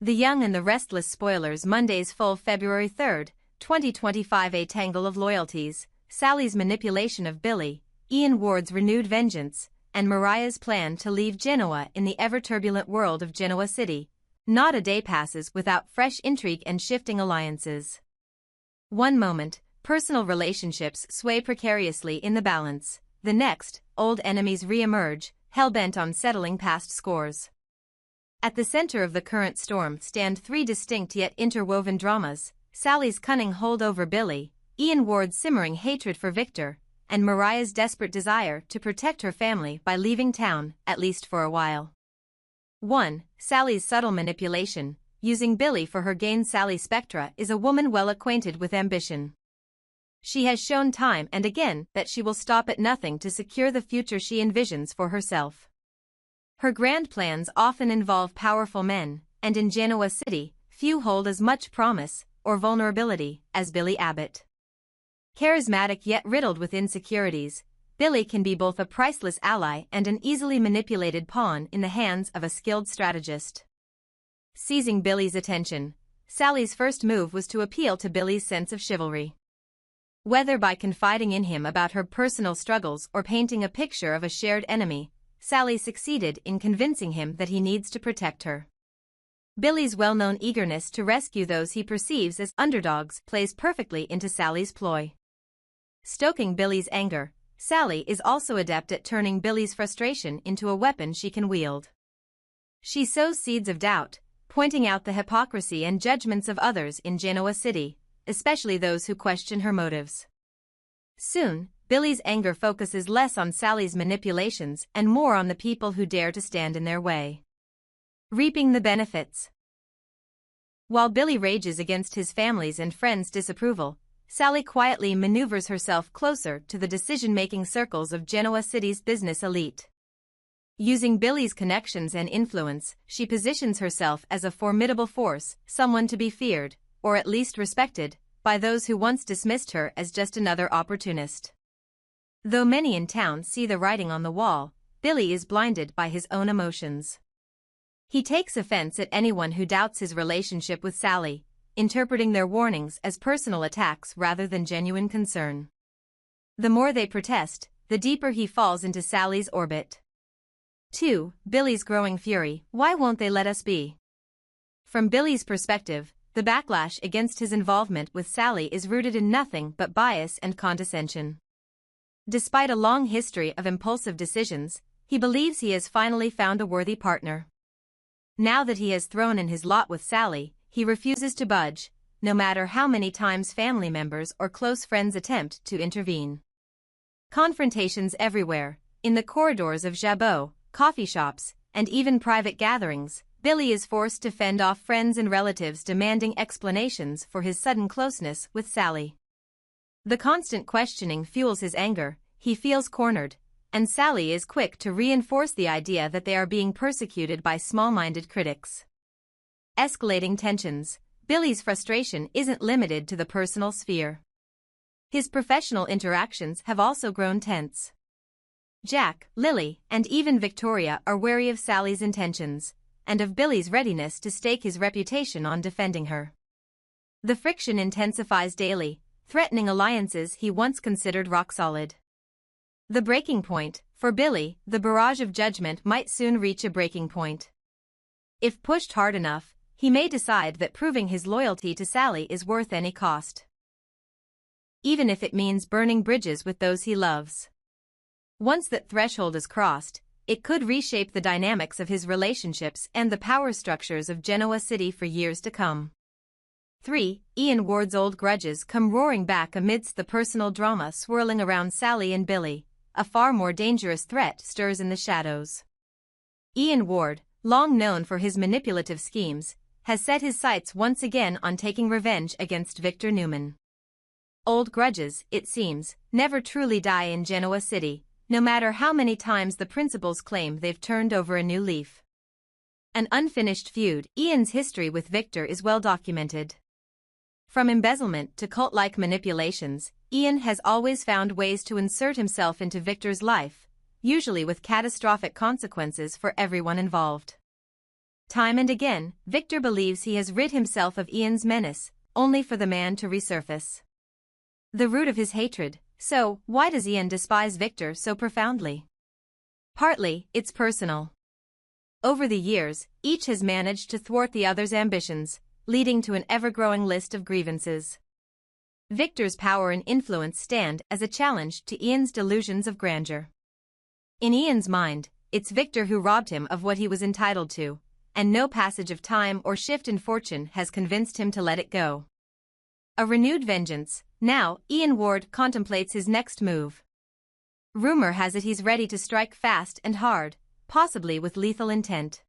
The Young and the Restless spoilers Monday's full February 3, 2025 A tangle of loyalties, Sally's manipulation of Billy, Ian Ward's renewed vengeance, and Mariah's plan to leave Genoa in the ever-turbulent world of Genoa City. Not a day passes without fresh intrigue and shifting alliances. One moment, personal relationships sway precariously in the balance. The next, old enemies re-emerge, hell-bent on settling past scores. At the center of the current storm stand three distinct yet interwoven dramas: Sally's cunning hold over Billy, Ian Ward's simmering hatred for Victor, and Mariah's desperate desire to protect her family by leaving town, at least for a while. 1. Sally's subtle manipulation. Using Billy for her gain. Sally Spectra is a woman well acquainted with ambition. She has shown time and again that she will stop at nothing to secure the future she envisions for herself. Her grand plans often involve powerful men, and in Genoa City, few hold as much promise or vulnerability as Billy Abbott. Charismatic yet riddled with insecurities, Billy can be both a priceless ally and an easily manipulated pawn in the hands of a skilled strategist. Seizing Billy's attention, Sally's first move was to appeal to Billy's sense of chivalry. Whether by confiding in him about her personal struggles or painting a picture of a shared enemy, Sally succeeded in convincing him that he needs to protect her. Billy's well-known eagerness to rescue those he perceives as underdogs plays perfectly into Sally's ploy. Stoking Billy's anger, Sally is also adept at turning Billy's frustration into a weapon she can wield. She sows seeds of doubt, pointing out the hypocrisy and judgments of others in Genoa City, especially those who question her motives. Soon, Billy's anger focuses less on Sally's manipulations and more on the people who dare to stand in their way. Reaping the benefits. While Billy rages against his family's and friends' disapproval, Sally quietly maneuvers herself closer to the decision-making circles of Genoa City's business elite. Using Billy's connections and influence, she positions herself as a formidable force, someone to be feared, or at least respected, by those who once dismissed her as just another opportunist. Though many in town see the writing on the wall, Billy is blinded by his own emotions. He takes offense at anyone who doubts his relationship with Sally, interpreting their warnings as personal attacks rather than genuine concern. The more they protest, the deeper he falls into Sally's orbit. 2. Billy's growing fury. Why won't they let us be? From Billy's perspective, the backlash against his involvement with Sally is rooted in nothing but bias and condescension. Despite a long history of impulsive decisions, he believes he has finally found a worthy partner. Now that he has thrown in his lot with Sally, he refuses to budge, no matter how many times family members or close friends attempt to intervene. Confrontations everywhere, in the corridors of jabots, coffee shops, and even private gatherings, Billy is forced to fend off friends and relatives demanding explanations for his sudden closeness with Sally. The constant questioning fuels his anger. He feels cornered, and Sally is quick to reinforce the idea that they are being persecuted by small-minded critics. Escalating tensions. Billy's frustration isn't limited to the personal sphere. His professional interactions have also grown tense. Jack, Lily, and even Victoria are wary of Sally's intentions, and of Billy's readiness to stake his reputation on defending her. The friction intensifies daily, threatening alliances he once considered rock-solid. The breaking point. For Billy, the barrage of judgment might soon reach a breaking point. If pushed hard enough, he may decide that proving his loyalty to Sally is worth any cost, even if it means burning bridges with those he loves. Once that threshold is crossed, it could reshape the dynamics of his relationships and the power structures of Genoa City for years to come. 3. Ian Ward's old grudges come roaring back amidst the personal drama swirling around Sally and Billy. A far more dangerous threat stirs in the shadows. Ian Ward, long known for his manipulative schemes, has set his sights once again on taking revenge against Victor Newman. Old grudges, it seems, never truly die in Genoa City, no matter how many times the principals claim they've turned over a new leaf. An unfinished feud. Ian's history with Victor is well documented. From embezzlement to cult-like manipulations, Ian has always found ways to insert himself into Victor's life, usually with catastrophic consequences for everyone involved. Time and again, Victor believes he has rid himself of Ian's menace, only for the man to resurface. The root of his hatred. So, why does Ian despise Victor so profoundly? Partly, it's personal. Over the years, each has managed to thwart the other's ambitions, leading to an ever-growing list of grievances. Victor's power and influence stand as a challenge to Ian's delusions of grandeur. In Ian's mind, it's Victor who robbed him of what he was entitled to, and no passage of time or shift in fortune has convinced him to let it go. A renewed vengeance. Now, Ian Ward contemplates his next move. Rumor has it he's ready to strike fast and hard, possibly with lethal intent.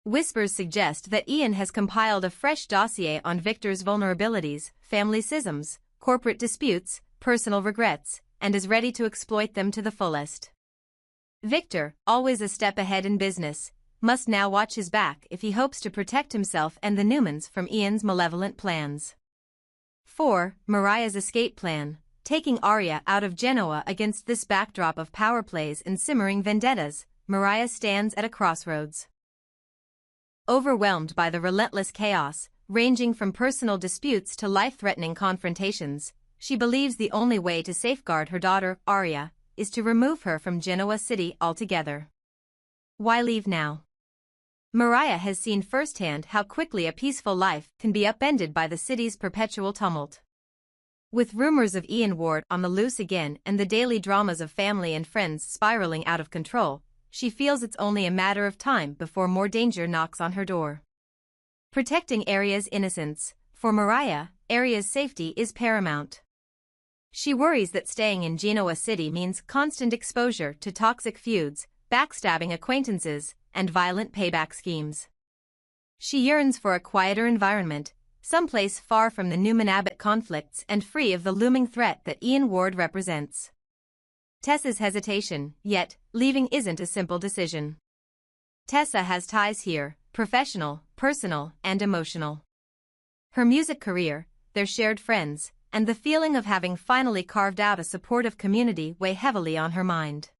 Whispers suggest that Ian has compiled a fresh dossier on Victor's vulnerabilities, family schisms, corporate disputes, personal regrets, and is ready to exploit them to the fullest. Victor, always a step ahead in business, must now watch his back if he hopes to protect himself and the Newmans from Ian's malevolent plans. 4. Mariah's escape plan. Taking Arya out of Genoa. Against this backdrop of power plays and simmering vendettas, Mariah stands at a crossroads. Overwhelmed by the relentless chaos, ranging from personal disputes to life-threatening confrontations, she believes the only way to safeguard her daughter, Arya, is to remove her from Genoa City altogether. Why leave now? Mariah has seen firsthand how quickly a peaceful life can be upended by the city's perpetual tumult. With rumors of Ian Ward on the loose again and the daily dramas of family and friends spiraling out of control, she feels it's only a matter of time before more danger knocks on her door. Protecting Arya's innocence. For Mariah, Arya's safety is paramount. She worries that staying in Genoa City means constant exposure to toxic feuds, backstabbing acquaintances, and violent payback schemes. She yearns for a quieter environment, someplace far from the Newman-Abbott conflicts and free of the looming threat that Ian Ward represents. Tessa's hesitation, yet, leaving isn't a simple decision. Tessa has ties here, professional, personal, and emotional. Her music career, their shared friends, and the feeling of having finally carved out a supportive community weigh heavily on her mind.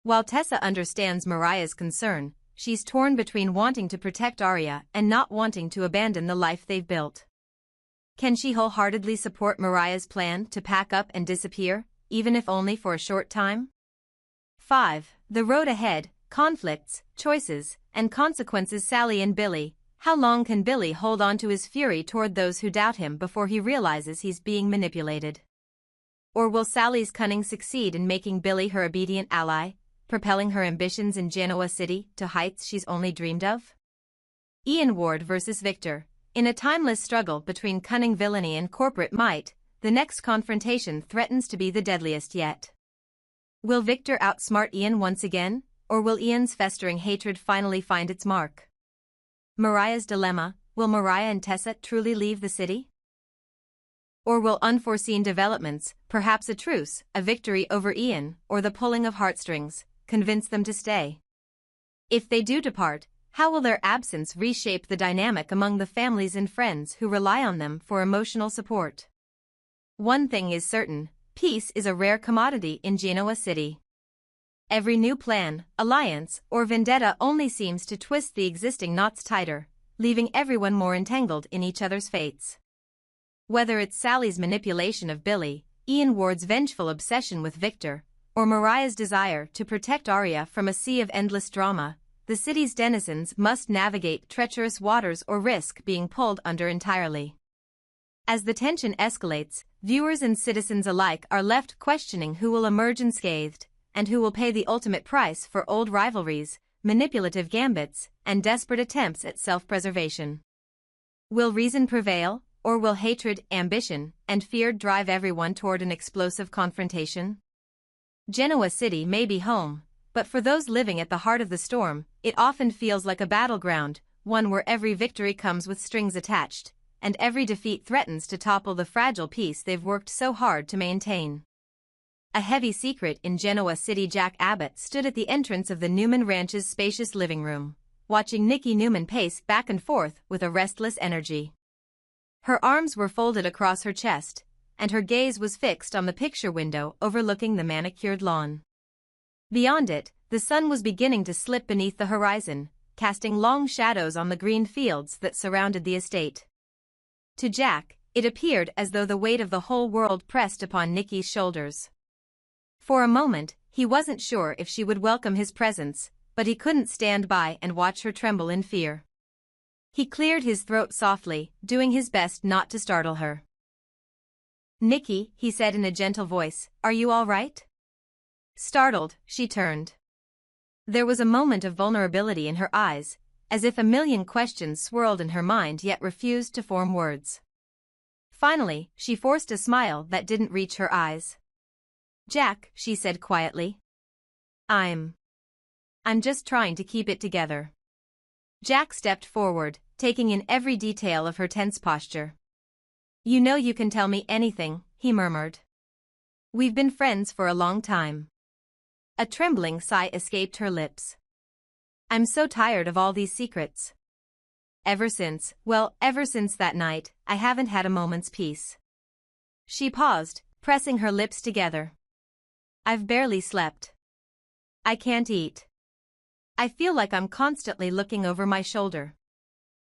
While Tessa understands Mariah's concern, she's torn between wanting to protect Arya and not wanting to abandon the life they've built. Can she wholeheartedly support Mariah's plan to pack up and disappear, even if only for a short time? 5. The road ahead, conflicts, choices, and consequences. Sally and Billy. How long can Billy hold on to his fury toward those who doubt him before he realizes he's being manipulated? Or will Sally's cunning succeed in making Billy her obedient ally, propelling her ambitions in Genoa City to heights she's only dreamed of? Ian Ward versus Victor. In a timeless struggle between cunning villainy and corporate might, the next confrontation threatens to be the deadliest yet. Will Victor outsmart Ian once again, or will Ian's festering hatred finally find its mark? Mariah's dilemma. Will Mariah and Tessa truly leave the city? Or will unforeseen developments, perhaps a truce, a victory over Ian, or the pulling of heartstrings, convince them to stay? If they do depart, how will their absence reshape the dynamic among the families and friends who rely on them for emotional support? One thing is certain, peace is a rare commodity in Genoa City. Every new plan, alliance, or vendetta only seems to twist the existing knots tighter, leaving everyone more entangled in each other's fates. Whether it's Sally's manipulation of Billy, Ian Ward's vengeful obsession with Victor, or Mariah's desire to protect Arya from a sea of endless drama, the city's denizens must navigate treacherous waters or risk being pulled under entirely. As the tension escalates, viewers and citizens alike are left questioning who will emerge unscathed, and who will pay the ultimate price for old rivalries, manipulative gambits, and desperate attempts at self-preservation. Will reason prevail, or will hatred, ambition, and fear drive everyone toward an explosive confrontation? Genoa City may be home, but for those living at the heart of the storm, it often feels like a battleground, one where every victory comes with strings attached, and every defeat threatens to topple the fragile peace they've worked so hard to maintain. A heavy secret in Genoa City. Jack Abbott stood at the entrance of the Newman Ranch's spacious living room, watching Nikki Newman pace back and forth with a restless energy. Her arms were folded across her chest, and her gaze was fixed on the picture window overlooking the manicured lawn. Beyond it, the sun was beginning to slip beneath the horizon, casting long shadows on the green fields that surrounded the estate. To Jack, it appeared as though the weight of the whole world pressed upon Nikki's shoulders. For a moment, he wasn't sure if she would welcome his presence, but he couldn't stand by and watch her tremble in fear. He cleared his throat softly, doing his best not to startle her. "Nikki," he said in a gentle voice, "are you all right?" Startled, she turned. There was a moment of vulnerability in her eyes, as if a million questions swirled in her mind yet refused to form words. Finally, she forced a smile that didn't reach her eyes. "Jack," she said quietly. I'm just trying to keep it together." Jack stepped forward, taking in every detail of her tense posture. "You know you can tell me anything," he murmured. "We've been friends for a long time." A trembling sigh escaped her lips. "I'm so tired of all these secrets. Ever since that night, I haven't had a moment's peace." She paused, pressing her lips together. "I've barely slept. I can't eat. I feel like I'm constantly looking over my shoulder."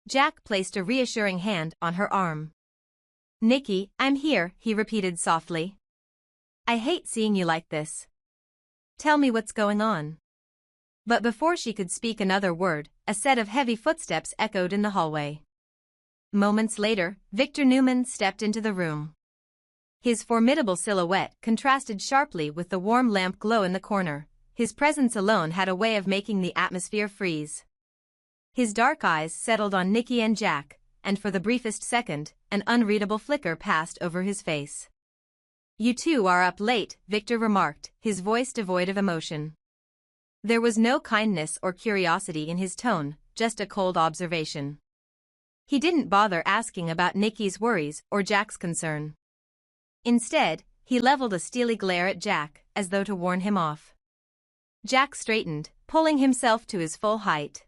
Jack placed a reassuring hand on her arm. "Nikki, I'm here," he repeated softly. "I hate seeing you like this. Tell me what's going on." But before she could speak another word, a set of heavy footsteps echoed in the hallway. Moments later, Victor Newman stepped into the room. His formidable silhouette contrasted sharply with the warm lamp glow in the corner. His presence alone had a way of making the atmosphere freeze. His dark eyes settled on Nikki and Jack, and for the briefest second, an unreadable flicker passed over his face. "You two are up late," Victor remarked, his voice devoid of emotion. There was no kindness or curiosity in his tone, just a cold observation. He didn't bother asking about Nikki's worries or Jack's concern. Instead, he leveled a steely glare at Jack, as though to warn him off. Jack straightened, pulling himself to his full height.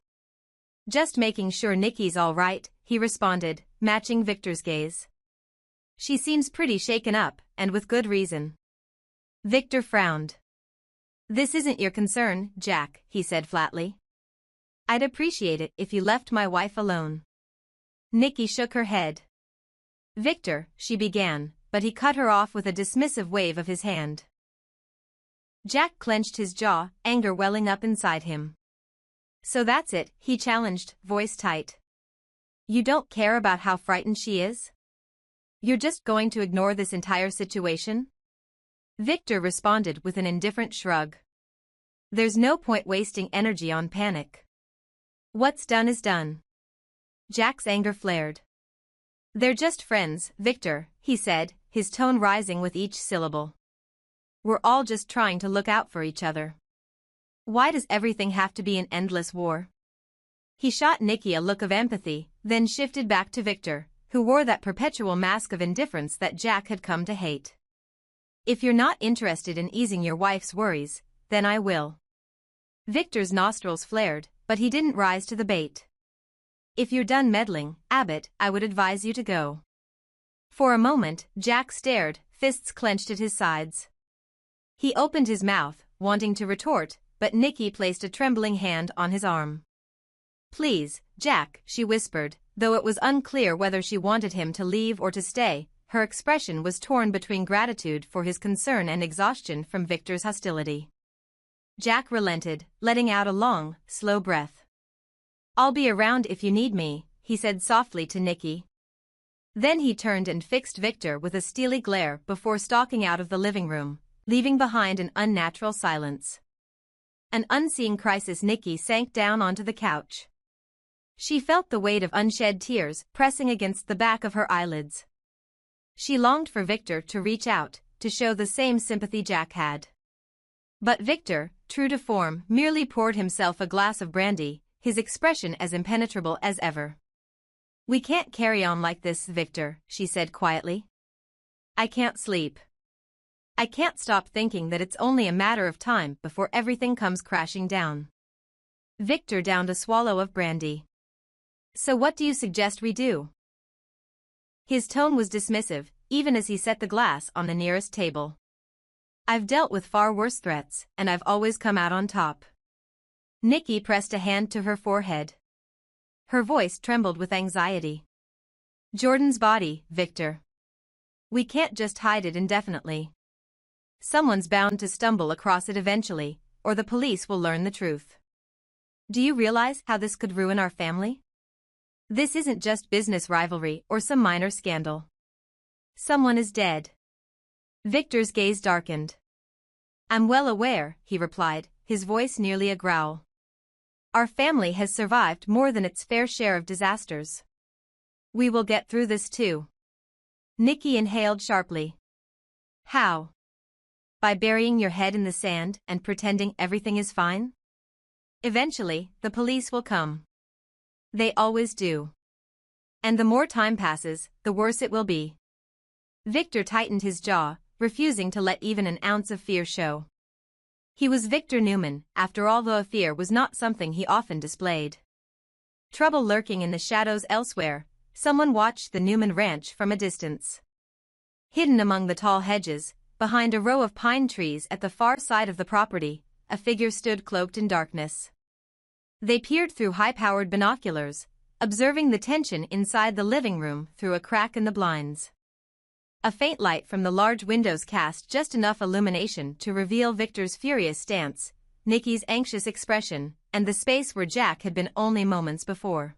"Just making sure Nikki's all right," he responded, matching Victor's gaze. "She seems pretty shaken up, and with good reason." Victor frowned. "This isn't your concern, Jack," he said flatly. "I'd appreciate it if you left my wife alone." Nikki shook her head. "Victor," she began, but he cut her off with a dismissive wave of his hand. Jack clenched his jaw, anger welling up inside him. "So that's it," he challenged, voice tight. "You don't care about how frightened she is? You're just going to ignore this entire situation?" Victor responded with an indifferent shrug. "There's no point wasting energy on panic. What's done is done." Jack's anger flared. "They're just friends, Victor," he said, his tone rising with each syllable. "We're all just trying to look out for each other. Why does everything have to be an endless war?" He shot Nikki a look of empathy, then shifted back to Victor, who wore that perpetual mask of indifference that Jack had come to hate. "If you're not interested in easing your wife's worries, then I will." Victor's nostrils flared, but he didn't rise to the bait. "If you're done meddling, Abbott, I would advise you to go." For a moment, Jack stared, fists clenched at his sides. He opened his mouth, wanting to retort, but Nikki placed a trembling hand on his arm. "Please, Jack," she whispered, though it was unclear whether she wanted him to leave or to stay. Her expression was torn between gratitude for his concern and exhaustion from Victor's hostility. Jack relented, letting out a long, slow breath. "I'll be around if you need me," he said softly to Nikki. Then he turned and fixed Victor with a steely glare before stalking out of the living room, leaving behind an unnatural silence. An unseen crisis. Nikki sank down onto the couch. She felt the weight of unshed tears pressing against the back of her eyelids. She longed for Victor to reach out, to show the same sympathy Jack had. But Victor, true to form, merely poured himself a glass of brandy, his expression as impenetrable as ever. "We can't carry on like this, Victor," she said quietly. "I can't sleep. I can't stop thinking that it's only a matter of time before everything comes crashing down." Victor downed a swallow of brandy. "So what do you suggest we do?" His tone was dismissive, even as he set the glass on the nearest table. "I've dealt with far worse threats, and I've always come out on top. Nikki pressed a hand to her forehead. Her voice trembled with anxiety. Jordan's body, Victor. We can't just hide it indefinitely. Someone's bound to stumble across it eventually, or the police will learn the truth. Do you realize how this could ruin our family? This isn't just business rivalry or some minor scandal. Someone is dead. Victor's gaze darkened. I'm well aware, he replied, his voice nearly a growl. Our family has survived more than its fair share of disasters. We will get through this too. Nikki inhaled sharply. How? By burying your head in the sand and pretending everything is fine? Eventually, the police will come. They always do. And the more time passes, the worse it will be. Victor tightened his jaw, refusing to let even an ounce of fear show. He was Victor Newman, after all, though fear was not something he often displayed. Trouble lurking in the shadows elsewhere, someone watched the Newman ranch from a distance. Hidden among the tall hedges, behind a row of pine trees at the far side of the property, a figure stood cloaked in darkness. They peered through high-powered binoculars, observing the tension inside the living room through a crack in the blinds. A faint light from the large windows cast just enough illumination to reveal Victor's furious stance, Nikki's anxious expression, and the space where Jack had been only moments before.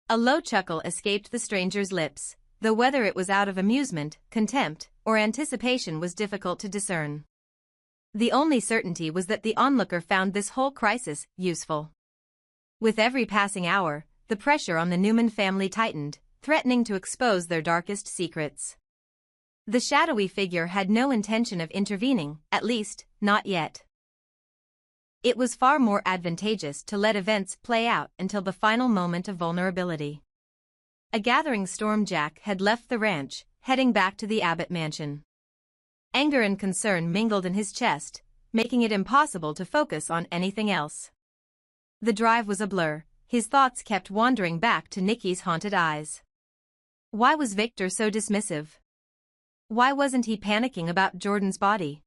A low chuckle escaped the stranger's lips, though whether it was out of amusement, contempt, or anticipation was difficult to discern. The only certainty was that the onlooker found this whole crisis useful. With every passing hour, the pressure on the Newman family tightened, threatening to expose their darkest secrets. The shadowy figure had no intention of intervening, at least, not yet. It was far more advantageous to let events play out until the final moment of vulnerability. A gathering storm. Jack had left the ranch, heading back to the Abbott mansion. Anger and concern mingled in his chest, making it impossible to focus on anything else. The drive was a blur, his thoughts kept wandering back to Nikki's haunted eyes. Why was Victor so dismissive? Why wasn't he panicking about Jordan's body?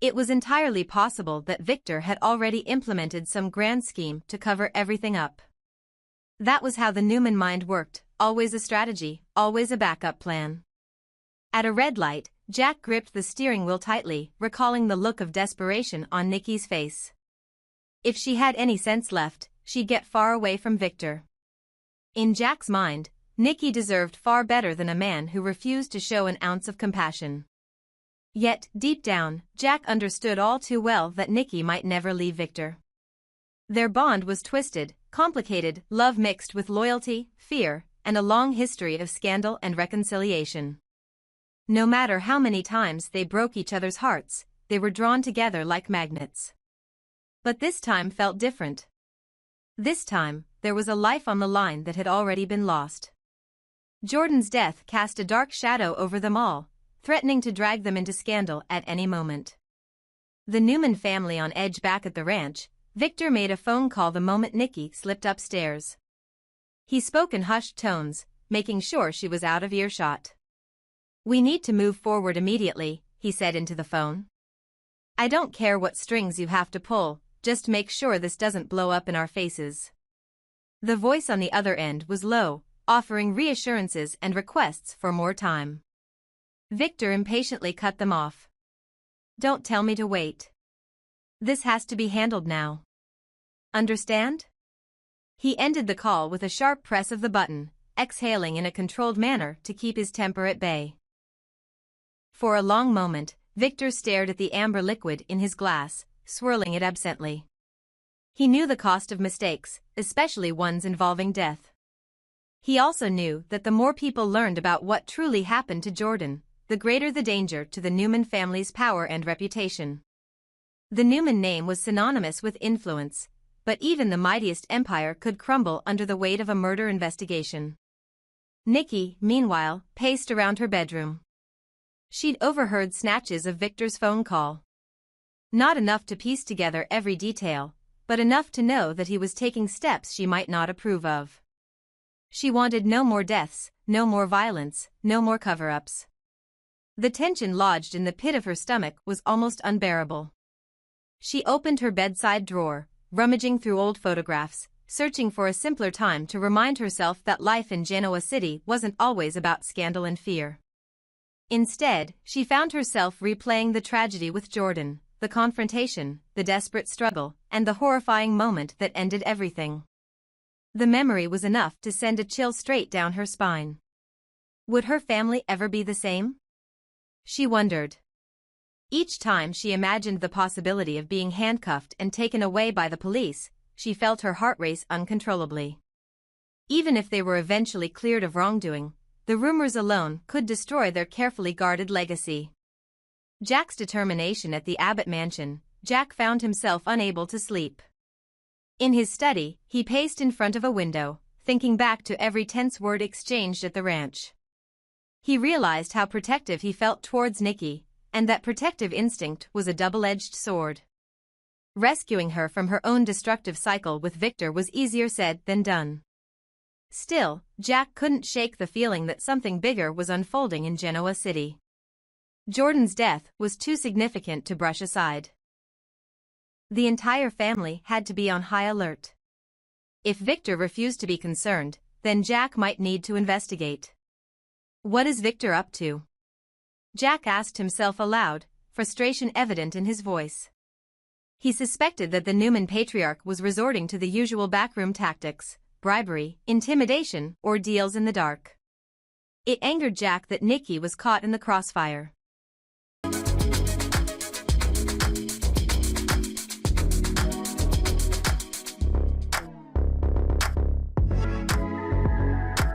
It was entirely possible that Victor had already implemented some grand scheme to cover everything up. That was how the Newman mind worked, always a strategy, always a backup plan. At a red light, Jack gripped the steering wheel tightly, recalling the look of desperation on Nikki's face. If she had any sense left, she'd get far away from Victor. In Jack's mind, Nikki deserved far better than a man who refused to show an ounce of compassion. Yet, deep down, Jack understood all too well that Nikki might never leave Victor. Their bond was twisted, complicated, love mixed with loyalty, fear, and a long history of scandal and reconciliation. No matter how many times they broke each other's hearts, they were drawn together like magnets. But this time felt different. This time, there was a life on the line that had already been lost. Jordan's death cast a dark shadow over them all, threatening to drag them into scandal at any moment. The Newman family on edge. Back at the ranch, Victor made a phone call the moment Nikki slipped upstairs. He spoke in hushed tones, making sure she was out of earshot. We need to move forward immediately, he said into the phone. I don't care what strings you have to pull, just make sure this doesn't blow up in our faces. The voice on the other end was low, offering reassurances and requests for more time. Victor impatiently cut them off. Don't tell me to wait. This has to be handled now. Understand? He ended the call with a sharp press of the button, exhaling in a controlled manner to keep his temper at bay. For a long moment, Victor stared at the amber liquid in his glass, swirling it absently. He knew the cost of mistakes, especially ones involving death. He also knew that the more people learned about what truly happened to Jordan, the greater the danger to the Newman family's power and reputation. The Newman name was synonymous with influence, but even the mightiest empire could crumble under the weight of a murder investigation. Nikki, meanwhile, paced around her bedroom. She'd overheard snatches of Victor's phone call. Not enough to piece together every detail, but enough to know that he was taking steps she might not approve of. She wanted no more deaths, no more violence, no more cover-ups. The tension lodged in the pit of her stomach was almost unbearable. She opened her bedside drawer, rummaging through old photographs, searching for a simpler time to remind herself that life in Genoa City wasn't always about scandal and fear. Instead, she found herself replaying the tragedy with Jordan, the confrontation, the desperate struggle, and the horrifying moment that ended everything. The memory was enough to send a chill straight down her spine. Would her family ever be the same? She wondered. Each time she imagined the possibility of being handcuffed and taken away by the police, she felt her heart race uncontrollably. Even if they were eventually cleared of wrongdoing, the rumors alone could destroy their carefully guarded legacy. Jack's determination at the Abbott mansion, Jack found himself unable to sleep. In his study, he paced in front of a window, thinking back to every tense word exchanged at the ranch. He realized how protective he felt towards Nikki, and that protective instinct was a double-edged sword. Rescuing her from her own destructive cycle with Victor was easier said than done. Still, Jack couldn't shake the feeling that something bigger was unfolding in Genoa City. Jordan's death was too significant to brush aside. The entire family had to be on high alert. If Victor refused to be concerned, then Jack might need to investigate. What is Victor up to? Jack asked himself aloud, frustration evident in his voice. He suspected that the Newman patriarch was resorting to the usual backroom tactics, bribery, intimidation, or deals in the dark. It angered Jack that Nikki was caught in the crossfire.